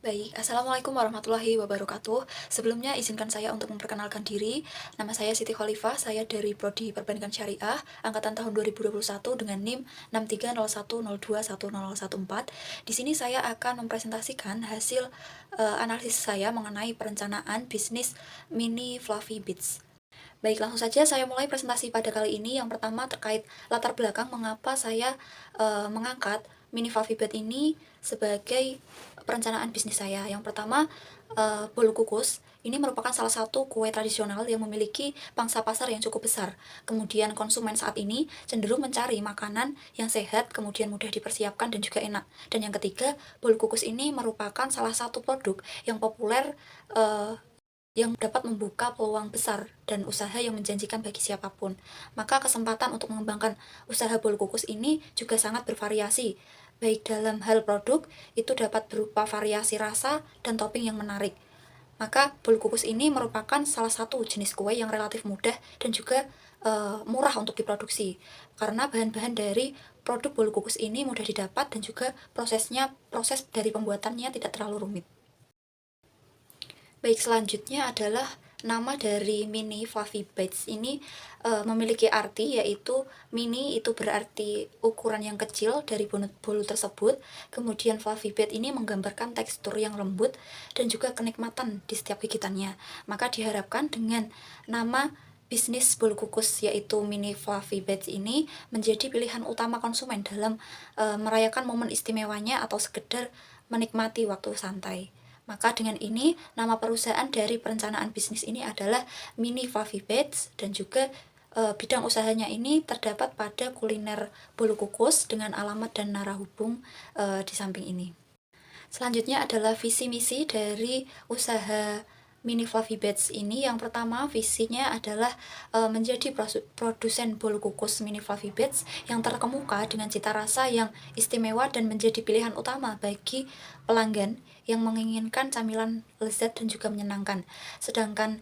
Baik, Assalamualaikum warahmatullahi wabarakatuh. Sebelumnya izinkan saya untuk memperkenalkan diri. Nama saya Siti Khalifah, saya dari Prodi Perbankan Syariah, angkatan tahun 2021 dengan NIM 63010210014. Di sini saya akan mempresentasikan hasil analisis saya mengenai perencanaan bisnis mini Fluffy Bits. Baik, langsung saja saya mulai presentasi pada kali ini. Yang pertama terkait latar belakang mengapa saya mengangkat mini Fluffy Bed ini sebagai perencanaan bisnis saya. Yang pertama, bolu kukus. Ini merupakan salah satu kue tradisional yang memiliki pangsa pasar yang cukup besar. Kemudian konsumen saat ini cenderung mencari makanan yang sehat, kemudian mudah dipersiapkan dan juga enak. Dan yang ketiga, bolu kukus ini merupakan salah satu produk yang populer yang dapat membuka peluang besar dan usaha yang menjanjikan bagi siapapun. Maka kesempatan untuk mengembangkan usaha bolu kukus ini juga sangat bervariasi. Baik dalam hal produk, itu dapat berupa variasi rasa dan topping yang menarik. Maka bolu kukus ini merupakan salah satu jenis kue yang relatif mudah dan juga murah untuk diproduksi. Karena bahan-bahan dari produk bolu kukus ini mudah didapat dan juga proses dari pembuatannya tidak terlalu rumit. Baik, selanjutnya adalah nama dari mini Fluffy Bites ini memiliki arti, yaitu mini itu berarti ukuran yang kecil dari bolu tersebut. Kemudian Fluffy Bite ini menggambarkan tekstur yang lembut dan juga kenikmatan di setiap gigitannya. Maka diharapkan dengan nama bisnis bolu kukus yaitu mini Fluffy Bites ini menjadi pilihan utama konsumen dalam merayakan momen istimewanya atau sekedar menikmati waktu santai. Maka dengan ini, nama perusahaan dari perencanaan bisnis ini adalah Mini Fluffy Bites dan juga bidang usahanya ini terdapat pada kuliner bolu kukus dengan alamat dan narah hubung di samping ini. Selanjutnya adalah visi misi dari usaha Mini Fluffy Bites ini. Yang pertama, visinya adalah menjadi produsen bolu kukus Mini Fluffy Bites yang terkemuka dengan cita rasa yang istimewa dan menjadi pilihan utama bagi pelanggan yang menginginkan camilan lezat dan juga menyenangkan. Sedangkan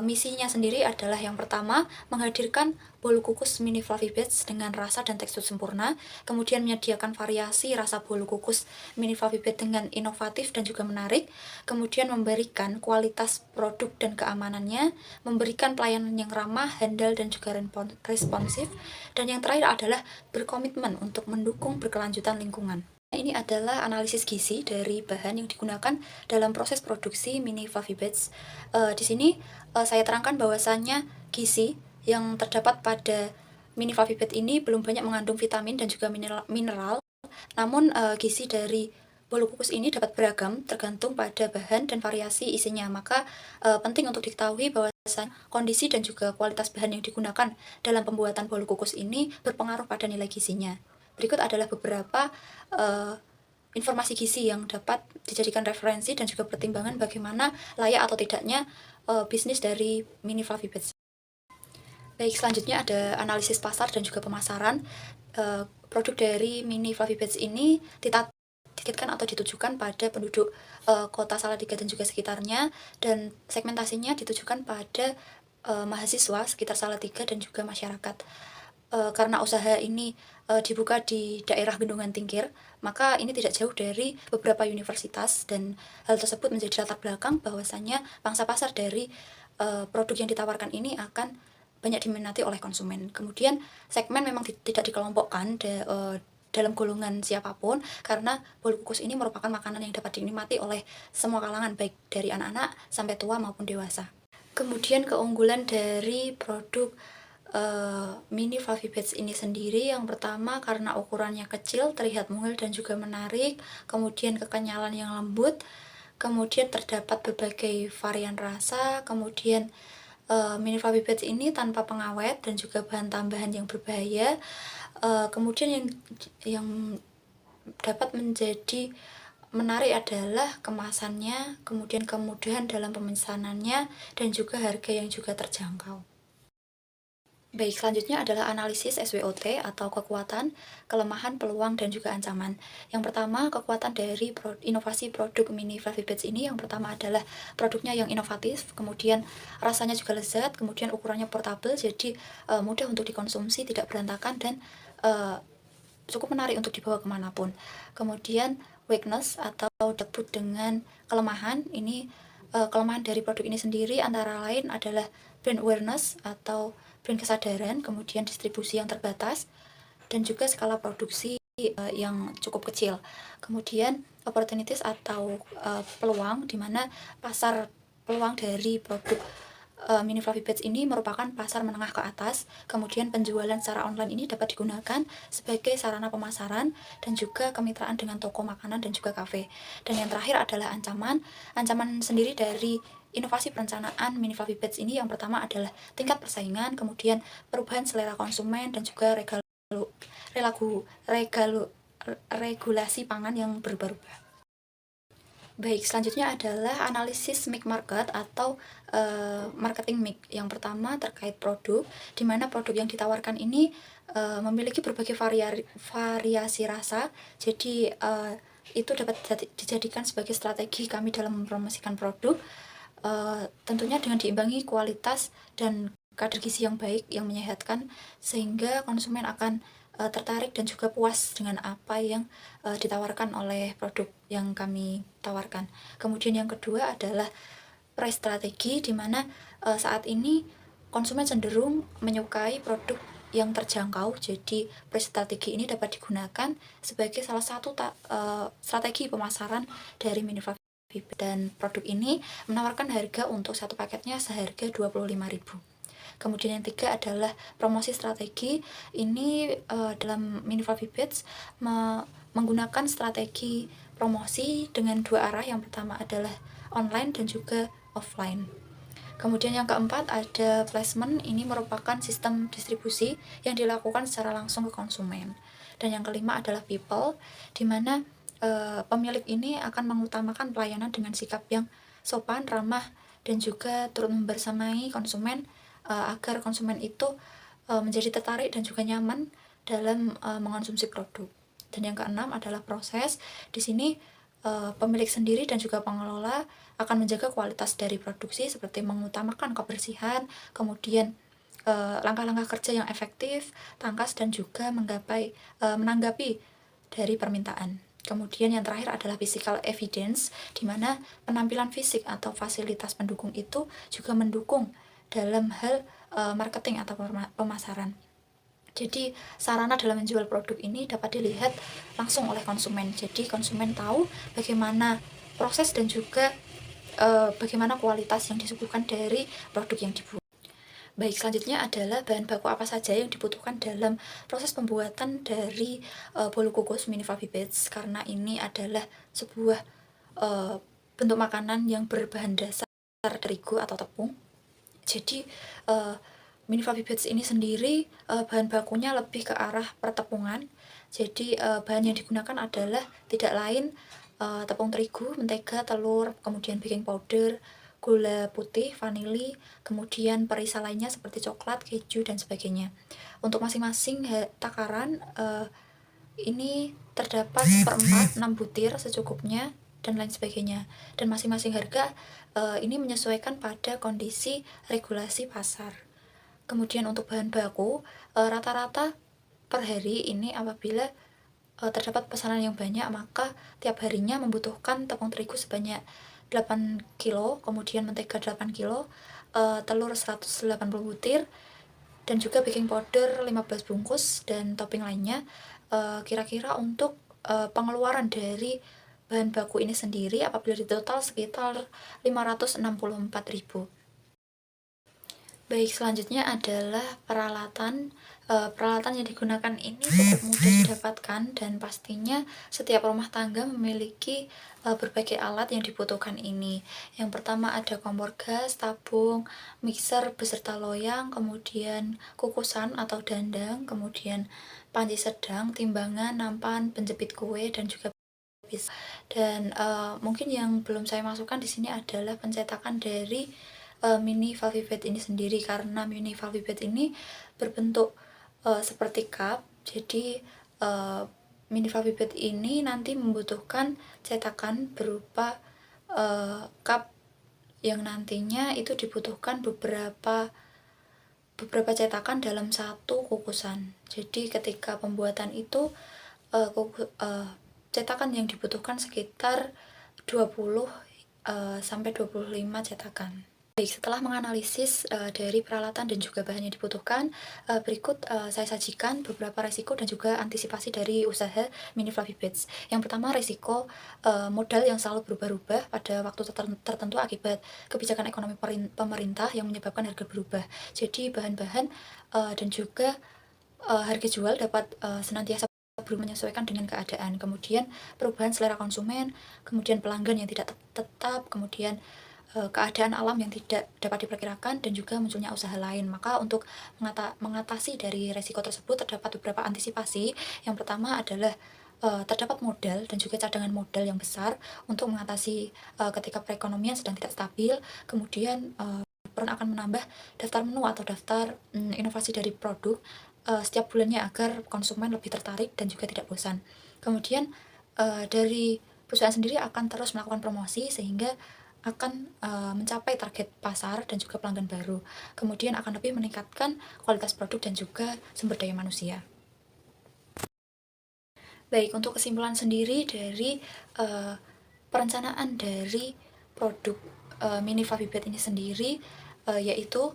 misinya sendiri adalah yang pertama, menghadirkan bolu kukus Mini Fluffy Bites dengan rasa dan tekstur sempurna, kemudian menyediakan variasi rasa bolu kukus Mini Fluffy Bites dengan inovatif dan juga menarik, kemudian memberikan kualitas produk dan keamanannya, memberikan pelayanan yang ramah, handal dan juga responsif, dan yang terakhir adalah berkomitmen untuk mendukung berkelanjutan lingkungan. Ini adalah analisis gizi dari bahan yang digunakan dalam proses produksi mini Fluffy Bites. Di sini saya terangkan bahwasannya gizi yang terdapat pada mini Fluffy Bite ini belum banyak mengandung vitamin dan juga mineral. Namun gizi dari bolu kukus ini dapat beragam tergantung pada bahan dan variasi isinya. Maka penting untuk diketahui bahwasannya kondisi dan juga kualitas bahan yang digunakan dalam pembuatan bolu kukus ini berpengaruh pada nilai gizinya. Berikut adalah beberapa informasi gizi yang dapat dijadikan referensi dan juga pertimbangan bagaimana layak atau tidaknya bisnis dari mini Fluffy Bites. Baik, selanjutnya ada analisis pasar dan juga pemasaran. Produk dari mini Fluffy Bites ini ditargetkan atau ditujukan pada penduduk kota Salatiga dan juga sekitarnya, dan segmentasinya ditujukan pada mahasiswa sekitar Salatiga dan juga masyarakat. Karena usaha ini dibuka di daerah Bendungan Tingkir, maka ini tidak jauh dari beberapa universitas, dan hal tersebut menjadi latar belakang bahwasannya pangsa pasar dari produk yang ditawarkan ini akan banyak diminati oleh konsumen. Kemudian segmen memang tidak dikelompokkan dalam golongan siapapun, karena bolu kukus ini merupakan makanan yang dapat dinikmati oleh semua kalangan, baik dari anak-anak sampai tua maupun dewasa. Kemudian keunggulan dari produk mini Fluffy Bites ini sendiri, yang pertama karena ukurannya kecil, terlihat mungil dan juga menarik, kemudian kekenyalan yang lembut, kemudian terdapat berbagai varian rasa, kemudian mini Fluffy Bites ini tanpa pengawet dan juga bahan tambahan yang berbahaya. Kemudian yang dapat menjadi menarik adalah kemasannya, kemudian kemudahan dalam pemesanannya, dan juga harga yang juga terjangkau. Baik, selanjutnya adalah analisis SWOT atau kekuatan, kelemahan, peluang, dan juga ancaman. Yang pertama, kekuatan dari inovasi produk mini Fluffy Bites ini, yang pertama adalah produknya yang inovatif, kemudian rasanya juga lezat, kemudian ukurannya portable, jadi mudah untuk dikonsumsi, tidak berantakan, dan cukup menarik untuk dibawa kemanapun. Kemudian weakness atau disebut dengan kelemahan. Ini kelemahan dari produk ini sendiri antara lain adalah brand awareness atau brand kesadaran, kemudian distribusi yang terbatas, dan juga skala produksi yang cukup kecil. Kemudian opportunities atau peluang, di mana peluang dari produk Mini Fluffy Beds ini merupakan pasar menengah ke atas. Kemudian penjualan secara online ini dapat digunakan sebagai sarana pemasaran dan juga kemitraan dengan toko makanan dan juga kafe. Dan yang terakhir adalah ancaman. Ancaman sendiri dari inovasi perencanaan Mini Fluffy Beds ini yang pertama adalah tingkat persaingan, kemudian perubahan selera konsumen, dan juga regulasi pangan yang berubah-ubah. Baik, selanjutnya adalah analisis mix market atau marketing mix. Yang pertama terkait produk, di mana produk yang ditawarkan ini memiliki berbagai variasi rasa. Jadi itu dapat dijadikan sebagai strategi kami dalam mempromosikan produk. Tentunya dengan diimbangi kualitas dan kadar gizi yang baik, yang menyehatkan, sehingga konsumen akan tertarik dan juga puas dengan apa yang ditawarkan oleh produk yang kami tawarkan. Kemudian yang kedua adalah price strategi, di mana saat ini konsumen cenderung menyukai produk yang terjangkau. Jadi price strategi ini dapat digunakan sebagai salah satu strategi pemasaran dari Mini Fluffy Beds, dan produk ini menawarkan harga untuk satu paketnya seharga 25.000. Kemudian yang ketiga adalah promosi strategi. Ini dalam Mini Fluffy Beds menggunakan strategi promosi dengan dua arah. Yang pertama adalah online dan juga offline. Kemudian yang keempat ada placement. Ini merupakan sistem distribusi yang dilakukan secara langsung ke konsumen. Dan yang kelima adalah people, di mana pemilik ini akan mengutamakan pelayanan dengan sikap yang sopan, ramah, dan juga turut membersamai konsumen agar konsumen itu menjadi tertarik dan juga nyaman dalam mengonsumsi produk. Dan yang keenam adalah proses. Di sini pemilik sendiri dan juga pengelola akan menjaga kualitas dari produksi seperti mengutamakan kebersihan, kemudian langkah-langkah kerja yang efektif, tangkas, dan juga menanggapi dari permintaan. Kemudian yang terakhir adalah physical evidence, di mana penampilan fisik atau fasilitas pendukung itu juga mendukung dalam hal marketing atau pemasaran. Jadi sarana dalam menjual produk ini dapat dilihat langsung oleh konsumen. Jadi konsumen tahu bagaimana proses dan juga bagaimana kualitas yang disuguhkan dari produk yang dibuat. Baik, selanjutnya adalah bahan baku apa saja yang dibutuhkan dalam proses pembuatan dari bolu kukus Mini Fluffy Beds, karena ini adalah sebuah bentuk makanan yang berbahan dasar terigu atau tepung. Jadi Mini Fluffy Beds ini sendiri bahan bakunya lebih ke arah pertepungan. Jadi bahan yang digunakan adalah tidak lain tepung terigu, mentega, telur, kemudian baking powder, gula putih, vanili, kemudian perisa lainnya seperti coklat, keju, dan sebagainya. Untuk masing-masing takaran ini terdapat 1/4, 6 butir secukupnya, dan lain sebagainya. Dan masing-masing harga ini menyesuaikan pada kondisi regulasi pasar. Kemudian untuk bahan baku, rata-rata per hari ini apabila terdapat pesanan yang banyak, maka tiap harinya membutuhkan tepung terigu sebanyak 8 kilo, kemudian mentega 8 kilo, telur 180 butir, dan juga baking powder 15 bungkus, dan topping lainnya. Kira-kira untuk pengeluaran dari bahan baku ini sendiri apabila di total sekitar 564.000. Baik, selanjutnya adalah peralatan. Peralatan yang digunakan ini cukup mudah didapatkan, dan pastinya setiap rumah tangga memiliki berbagai alat yang dibutuhkan ini. Yang pertama ada kompor gas, tabung, mixer beserta loyang, kemudian kukusan atau dandang, kemudian panci sedang, timbangan, nampan, penjepit kue, dan juga pisau. Dan mungkin yang belum saya masukkan di sini adalah pencetakan dari Mini Fluffy Beds ini sendiri, karena Mini Fluffy Beds ini berbentuk seperti cup. Jadi Mini Fluffy Beds ini nanti membutuhkan cetakan berupa cup yang nantinya itu dibutuhkan beberapa cetakan dalam satu kukusan. Jadi ketika pembuatan itu cetakan yang dibutuhkan sekitar 20 sampai 25 cetakan. Baik, setelah menganalisis dari peralatan dan juga bahan yang dibutuhkan, berikut saya sajikan beberapa resiko dan juga antisipasi dari usaha mini fluffy beds. Yang pertama, resiko modal yang selalu berubah-ubah pada waktu tertentu akibat kebijakan ekonomi pemerintah yang menyebabkan harga berubah. Jadi bahan-bahan dan juga harga jual dapat senantiasa belum menyesuaikan dengan keadaan. Kemudian perubahan selera konsumen, kemudian pelanggan yang tidak tetap, kemudian keadaan alam yang tidak dapat diperkirakan, dan juga munculnya usaha lain. Maka untuk mengatasi dari resiko tersebut terdapat beberapa antisipasi. Yang pertama adalah terdapat modal dan juga cadangan modal yang besar untuk mengatasi ketika perekonomian sedang tidak stabil. Kemudian akan menambah daftar menu atau daftar inovasi dari produk setiap bulannya agar konsumen lebih tertarik dan juga tidak bosan. Kemudian dari perusahaan sendiri akan terus melakukan promosi sehingga akan mencapai target pasar dan juga pelanggan baru. Kemudian akan lebih meningkatkan kualitas produk dan juga sumber daya manusia. Baik, untuk kesimpulan sendiri dari perencanaan dari produk mini fluffy bed ini sendiri, yaitu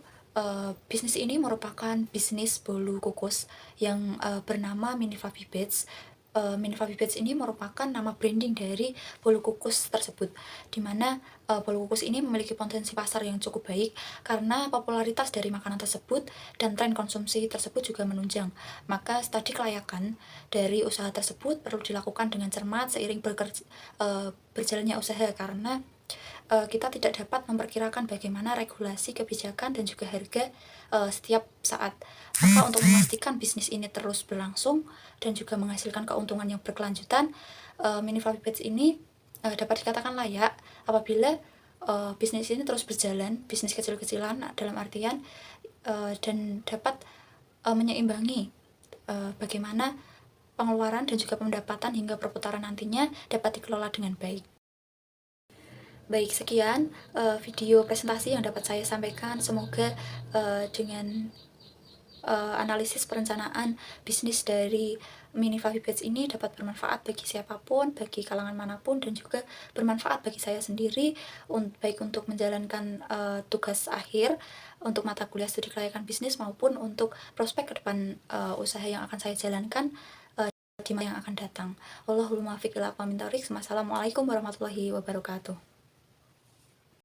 bisnis ini merupakan bisnis bolu kukus yang bernama mini fluffy beds. Mini fluffy beds ini merupakan nama branding dari bolu kukus tersebut, dimana bolu kukus ini memiliki potensi pasar yang cukup baik karena popularitas dari makanan tersebut dan tren konsumsi tersebut juga menunjang. Maka studi kelayakan dari usaha tersebut perlu dilakukan dengan cermat seiring berjalannya usaha, karena kita tidak dapat memperkirakan bagaimana regulasi, kebijakan, dan juga harga setiap saat. Maka untuk memastikan bisnis ini terus berlangsung dan juga menghasilkan keuntungan yang berkelanjutan, mini fluffy beds ini dapat dikatakan layak apabila bisnis ini terus berjalan, bisnis kecil-kecilan dalam artian dan dapat menyeimbangi bagaimana pengeluaran dan juga pendapatan hingga perputaran nantinya dapat dikelola dengan baik. Baik, sekian video presentasi yang dapat saya sampaikan. Semoga dengan analisis perencanaan bisnis dari mini fluffy beds ini dapat bermanfaat bagi siapapun, bagi kalangan manapun, dan juga bermanfaat bagi saya sendiri, baik untuk menjalankan tugas akhir untuk mata kuliah studi kelayakan bisnis maupun untuk prospek ke depan usaha yang akan saya jalankan di masa yang akan datang. Wallahul muwaffiq ila aqwamit thoriq. Wassalamualaikum warahmatullahi wabarakatuh.